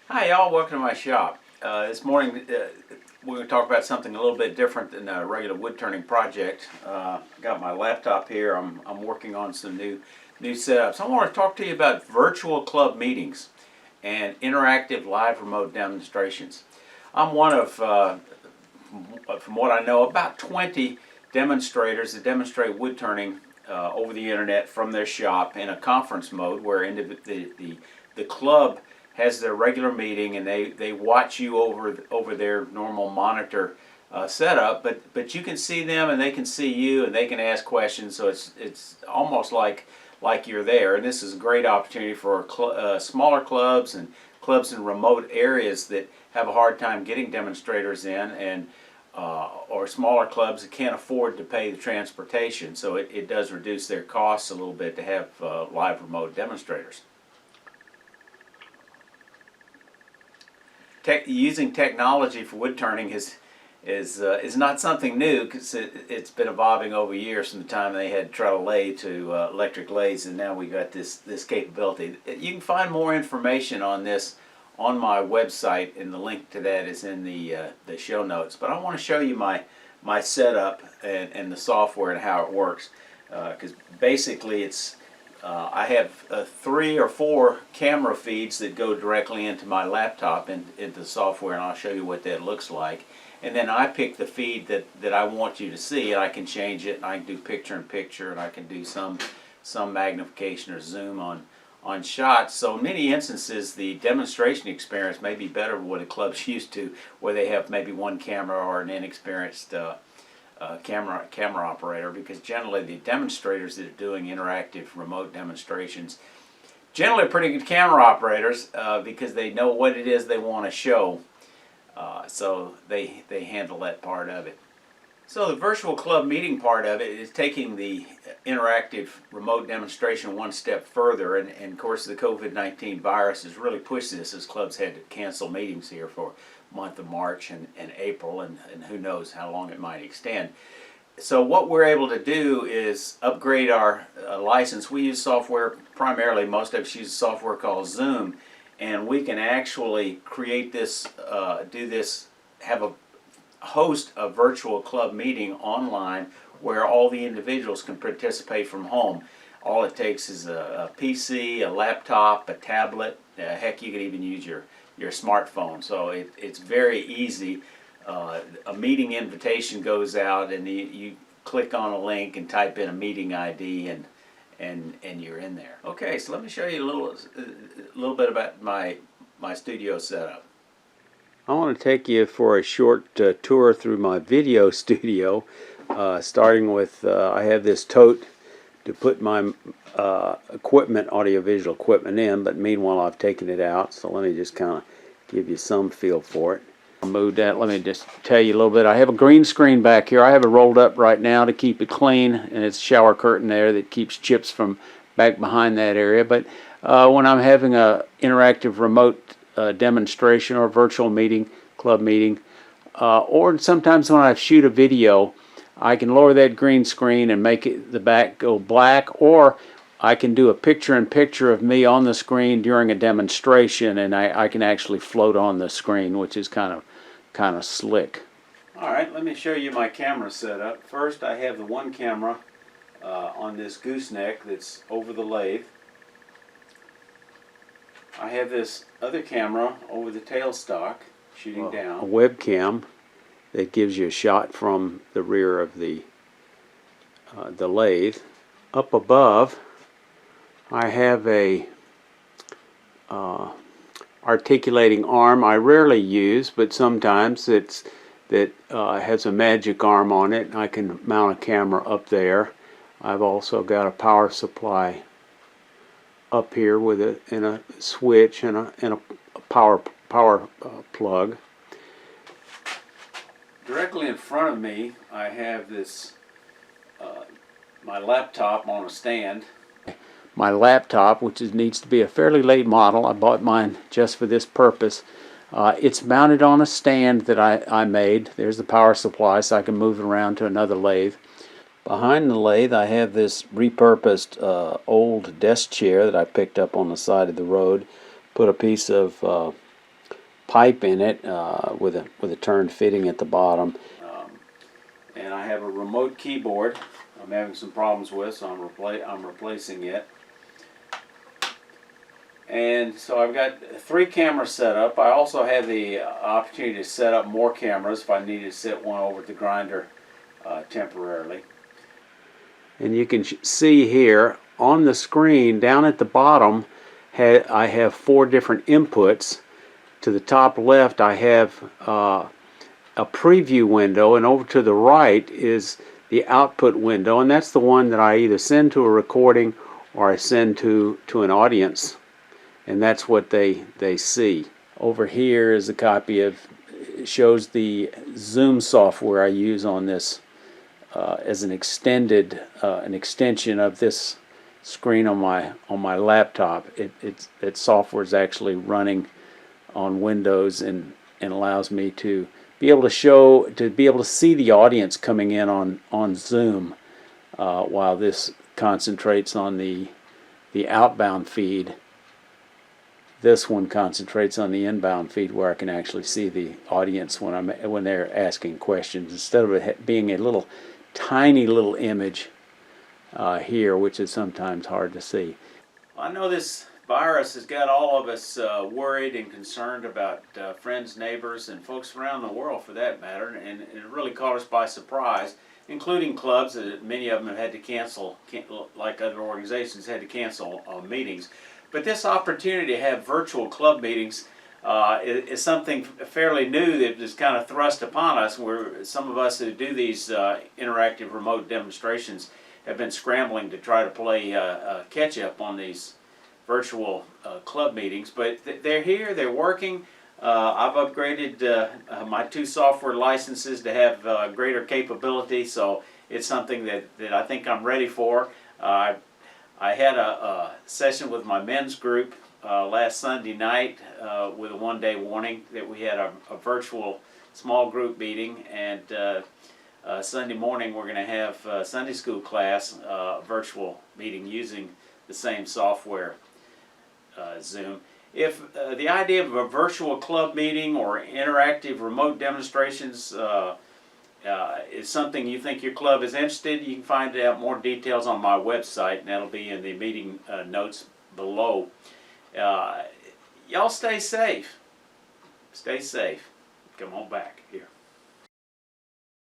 Hi y'all, welcome to my shop. This morning we're going to talk about something a little bit different than a regular wood turning project. Got my laptop here. I'm working on some new setups. I want to talk to you about virtual club meetings and interactive live remote demonstrations. I'm one of, from what I know, about 20 demonstrators that demonstrate wood turning over the internet from their shop in a conference mode where the club has their regular meeting and they watch you over their normal monitor setup, but you can see them and they can see you and they can ask questions, so it's almost like you're there. And this is a great opportunity for smaller clubs and clubs in remote areas that have a hard time getting demonstrators in, and or smaller clubs that can't afford to pay the transportation. So it does reduce their costs a little bit to have live remote demonstrators. Using technology for wood turning is not something new, because it's been evolving over years from the time they had treadle lathe to electric lathes, and now we got this capability. You can find more information on this on my website, and the link to that is in the show notes. But I want to show you my setup and the software and how it works, because basically it's I have 3 or 4 camera feeds that go directly into my laptop into the software, and I'll show you what that looks like. And then I pick the feed that I want you to see, and I can change it, and I can do picture-in-picture, and I can do some magnification or zoom on shots. So in many instances, the demonstration experience may be better than what a club's used to, where they have maybe one camera or an inexperienced camera operator, because generally the demonstrators that are doing interactive remote demonstrations generally are pretty good camera operators, because they know what it is they want to show, so they handle that part of it. So the virtual club meeting part of it is taking the interactive remote demonstration one step further, and of course the COVID-19 virus has really pushed this, as clubs had to cancel meetings here for month of March and April, and who knows how long it might extend. So what we're able to do is upgrade our license. We use software primarily, most of us use software called Zoom, and we can actually create this, have a host a virtual club meeting online where all the individuals can participate from home. All it takes is a PC, a laptop, a tablet. Heck, you could even use your smartphone. So it's very easy. A meeting invitation goes out, and you click on a link and type in a meeting ID, and you're in there. Okay, so let me show you a little bit about my studio setup. I want to take you for a short tour through my video studio, starting with I have this tote to put my equipment, audiovisual equipment in, but meanwhile I've taken it out, so let me just kind of give you some feel for it. I'll move that. Let me just tell you a little bit. I have a green screen back here. I have it rolled up right now to keep it clean, and it's a shower curtain there that keeps chips from back behind that area. But when I'm having a interactive remote demonstration or virtual meeting, club meeting, or sometimes when I shoot a video, I can lower that green screen and make the back go black, or I can do a picture-in-picture of me on the screen during a demonstration, and I can actually float on the screen, which is kind of slick. All right, let me show you my camera setup. First, I have the one camera on this gooseneck that's over the lathe. I have this other camera over the tailstock shooting down. A webcam that gives you a shot from the rear of the lathe. Up above, I have a articulating arm I rarely use, but sometimes that has a magic arm on it. I can mount a camera up there. I've also got a power supply up here with a switch and a power plug. Directly in front of me, I have this my laptop on a stand. My laptop, which needs to be a fairly late model. I bought mine just for this purpose. It's mounted on a stand that I made. There's the power supply, so I can move it around to another lathe. Behind the lathe, I have this repurposed old desk chair that I picked up on the side of the road. Put a piece of pipe in it with a turned fitting at the bottom. And I have a remote keyboard I'm having some problems with, so I'm replacing it. And so I've got 3 cameras set up. I also have the opportunity to set up more cameras if I need to set one over at the grinder temporarily. And you can see here on the screen down at the bottom I have 4 different inputs. To the top left I have a preview window, and over to the right is the output window, and that's the one that I either send to a recording or I send to an audience, and that's what they see. Over here is a copy of, it shows the Zoom software I use on this as an extension of this screen on my laptop. That software is actually running on Windows and allows me to be able to see the audience coming in on Zoom while this concentrates on the outbound feed. This one concentrates on the inbound feed, where I can actually see the audience when they're asking questions, instead of it being a little tiny little image here, which is sometimes hard to see. I know this virus has got all of us worried and concerned about friends, neighbors, and folks around the world for that matter, and it really caught us by surprise, including clubs that many of them have had to cancel, like other organizations, had to cancel meetings. But this opportunity to have virtual club meetings is something fairly new that is kind of thrust upon us, where some of us who do these interactive remote demonstrations have been scrambling to try to play catch up on these virtual club meetings. But they're here, they're working. I've upgraded my 2 software licenses to have greater capability, so it's something that I think I'm ready for. I had a session with my men's group last Sunday night with a 1-day warning that we had a virtual small group meeting, and Sunday morning we're going to have Sunday school class virtual meeting using the same software, Zoom. If the idea of a virtual club meeting or interactive remote demonstrations is something you think your club is interested in, you can find out more details on my website, and that'll be in the meeting notes below. Y'all stay safe. Stay safe. Come on back here.